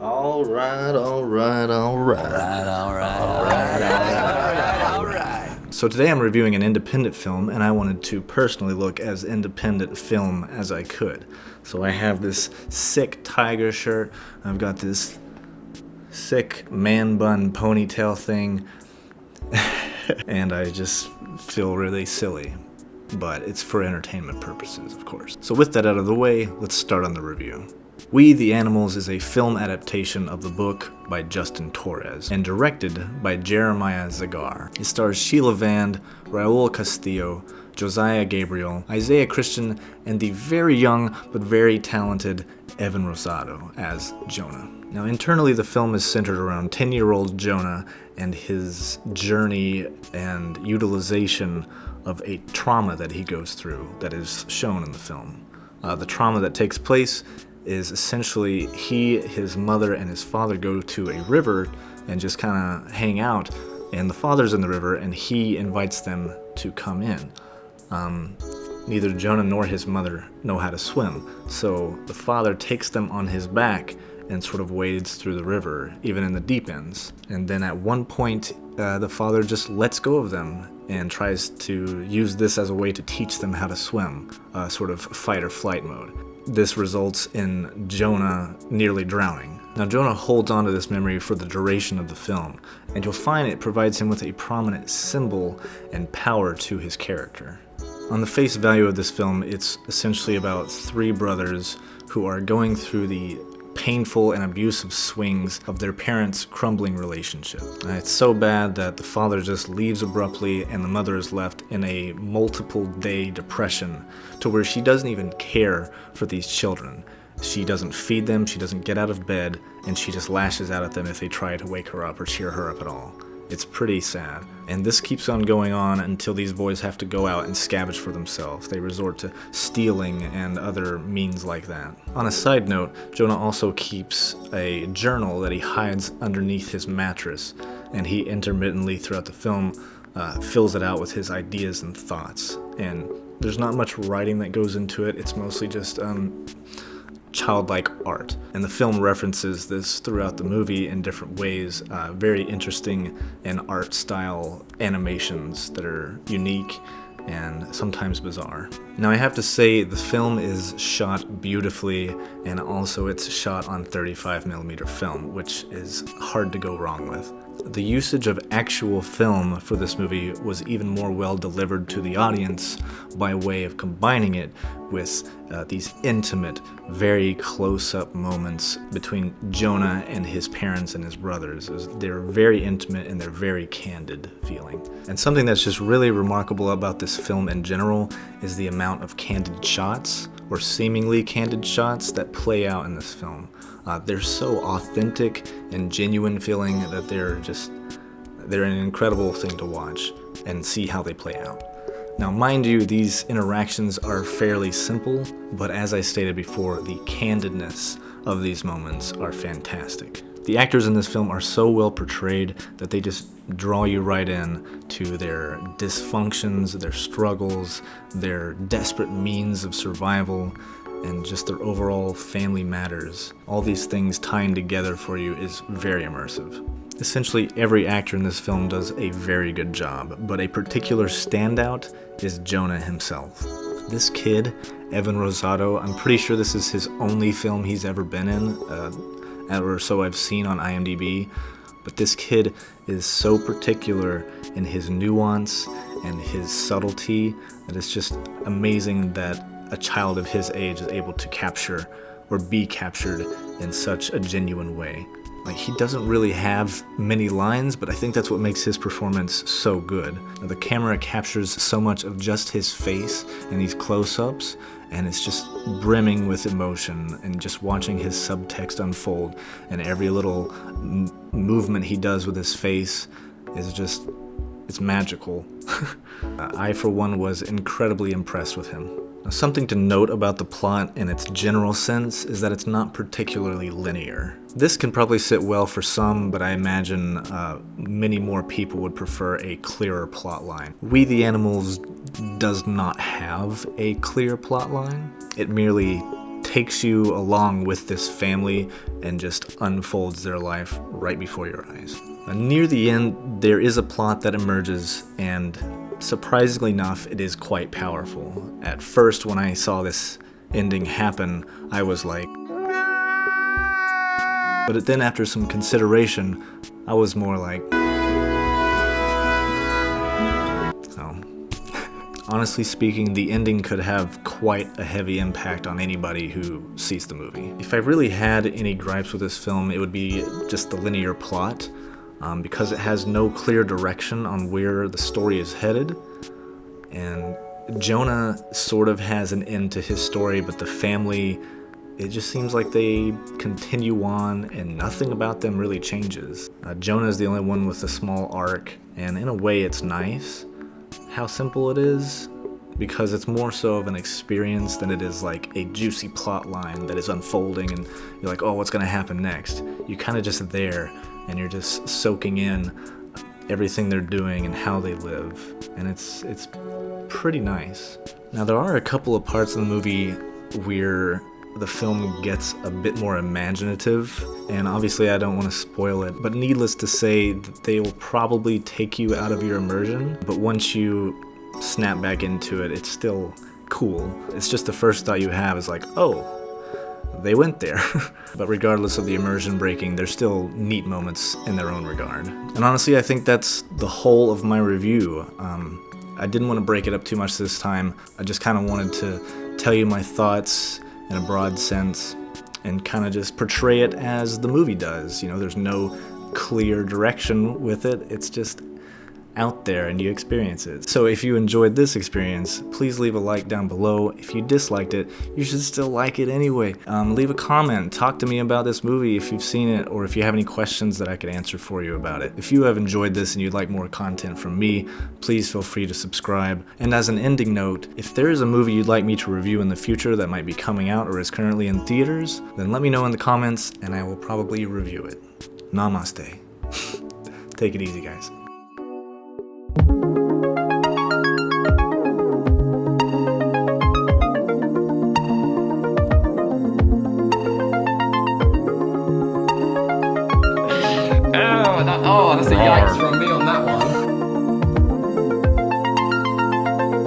All right, all right, all right. So today I'm reviewing an independent film, and I wanted to personally look as independent film as I could. So I have this sick tiger shirt. I've got this sick man bun ponytail thing, and I just feel really silly. But it's for entertainment purposes, of course. So with that out of the way, let's start on the review. We the Animals is a film adaptation of the book by Justin Torres and directed by Jeremiah Zagar. It stars Sheila Vand, Raul Castillo, Josiah Gabriel, Isaiah Christian, and the very young but very talented Evan Rosado as Jonah. Now internally the film is centered around 10-year-old Jonah and his journey and utilization of a trauma that he goes through that is shown in the film. The trauma that takes place is essentially he, his mother, and his father go to a river and just kind of hang out, and the father's in the river and he invites them to come in. Neither Jonah nor his mother know how to swim, so the father takes them on his back and sort of wades through the river, even in the deep ends. And then at one point, the father just lets go of them and tries to use this as a way to teach them how to swim, sort of fight or flight mode. This results in Jonah nearly drowning. Now Jonah holds on to this memory for the duration of the film, and you'll find it provides him with a prominent symbol and power to his character. On the face value of this film, it's essentially about three brothers who are going through the painful and abusive swings of their parents' crumbling relationship. It's so bad that the father just leaves abruptly and the mother is left in a multiple day depression to where she doesn't even care for these children. She doesn't feed them, she doesn't get out of bed, and she just lashes out at them if they try to wake her up or cheer her up at all. It's pretty sad. And this keeps on going on until these boys have to go out and scavenge for themselves. They resort to stealing and other means like that. On a side note, Jonah also keeps a journal that he hides underneath his mattress, and he intermittently throughout the film fills it out with his ideas and thoughts. And there's not much writing that goes into it. It's mostly just childlike art, and the film references this throughout the movie in different ways. Very interesting and art style animations that are unique and sometimes bizarre. Now I have to say the film is shot beautifully, and also it's shot on 35mm film, which is hard to go wrong with. The usage of actual film for this movie was even more well delivered to the audience by way of combining it with these intimate, very close-up moments between Jonah and his parents and his brothers. They're very intimate and they're very candid feeling. And something that's just really remarkable about this film in general is the amount of candid shots, or seemingly candid shots, that play out in this film. They're so authentic and genuine feeling that they're an incredible thing to watch and see how they play out. Now mind you, these interactions are fairly simple, but as I stated before, the candidness of these moments are fantastic. The actors in this film are so well portrayed that they just draw you right in to their dysfunctions, their struggles, their desperate means of survival, and just their overall family matters. All these things tying together for you is very immersive. Essentially every actor in this film does a very good job, but a particular standout is Jonah himself. This kid, Evan Rosado, I'm pretty sure this is his only film he's ever been in, or so I've seen on IMDb, but this kid is so particular in his nuance and his subtlety that it's just amazing that a child of his age is able to capture or be captured in such a genuine way. Like, he doesn't really have many lines, but I think that's what makes his performance so good. The camera captures so much of just his face in these close-ups, and it's just brimming with emotion, and just watching his subtext unfold, and every little movement he does with his face is just, it's magical. I, for one, was incredibly impressed with him. Now, something to note about the plot in its general sense is that it's not particularly linear. This can probably sit well for some, but I imagine many more people would prefer a clearer plot line. We the Animals does not have a clear plot line. It merely takes you along with this family and just unfolds their life right before your eyes. Near the end, there is a plot that emerges, and surprisingly enough, it is quite powerful. At first, when I saw this ending happen, I was like... But then after some consideration, I was more like... So, honestly speaking, the ending could have quite a heavy impact on anybody who sees the movie. If I really had any gripes with this film, it would be just the linear plot. Because it has no clear direction on where the story is headed. And Jonah sort of has an end to his story, but the family, it just seems like they continue on and nothing about them really changes. Jonah is the only one with a small arc, and in a way it's nice how simple it is, because it's more so of an experience than it is like a juicy plot line that is unfolding and you're like, oh, what's gonna happen next? You're kind of just there and you're just soaking in everything they're doing and how they live, and it's pretty nice. Now there are a couple of parts in the movie where the film gets a bit more imaginative, and obviously I don't want to spoil it, but needless to say that they will probably take you out of your immersion, but once you snap back into it, it's still cool. It's just the first thought you have is like, oh, they went there. But regardless of the immersion breaking, there's still neat moments in their own regard. And honestly, I think that's the whole of my review. I didn't want to break it up too much this time. I just kind of wanted to tell you my thoughts in a broad sense and kind of just portray it as the movie does. You know, there's no clear direction with it. It's just out there and you experience it. So if you enjoyed this experience, please leave a like down below. If you disliked it, you should still like it anyway. Leave a comment, talk to me about this movie if you've seen it, or if you have any questions that I could answer for you about it. If you have enjoyed this and you'd like more content from me, please feel free to subscribe. And as an ending note, if there is a movie you'd like me to review in the future that might be coming out or is currently in theaters, then let me know in the comments and I will probably review it. Namaste. Take it easy, guys. Oh, that's a yikes.